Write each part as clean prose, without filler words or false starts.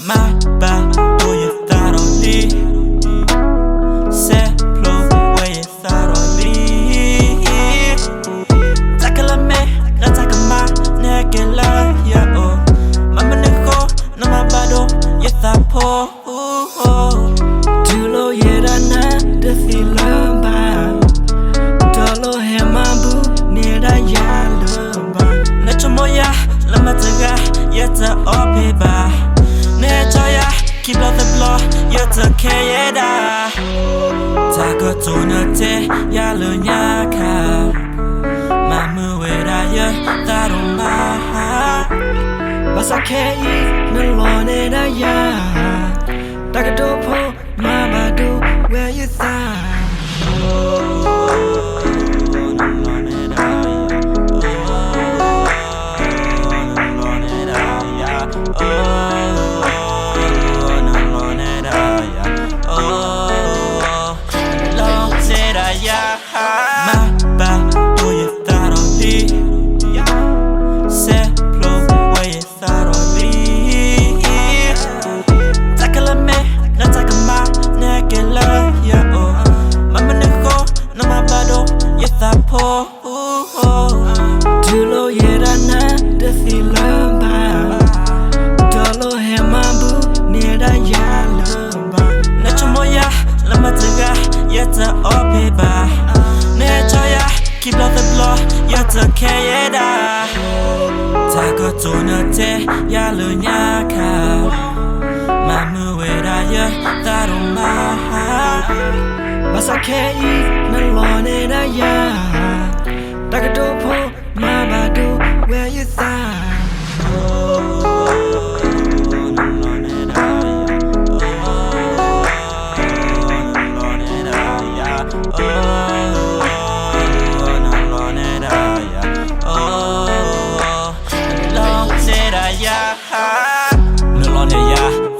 My bad, do you thought on me? Say, blow, where you thought on me? Takala me, na takama, negela, yeah, oh. Mama neko, na mabado, you thought po, Dulo yera na, the filamba. Dolo hemabu, nera ya lumba. Nachomoya, lamataga, yeta opeba. Nechoya, keep out the block, yeta kayeda. Tako tunate, yalu nyaka. Mamu wera ya, taruma. Basa kayi, nalone na ya. Takadopo, mabadu, where you thought. My bad, do you thought on me? Say, blow, where you thought on me? Takala me, na takama, negela, yeah, oh. Mama neko, na mabado, you thought po, Dulo yera na, the filamba. Dolo hemabu, nera ya lumba. Nachomoya, lamataga, yeta opeba. Nechoya, keep out the block, yeta kayeda. Tako tunate, yalu nyaka. Mamu wera ya, taruma. Basa kayi, nalone na ya. Takadopo, mabadu, where you thought.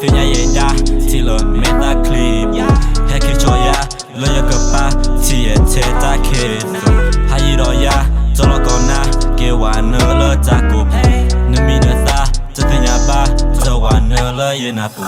Finya yeda, tilo meta clip. Heki choya, loya kapa, tiye teta kiso. Hayiro ya, tolo kona, gewa nula taku. Numina tha, tatinya ba, tawa nula yenapu.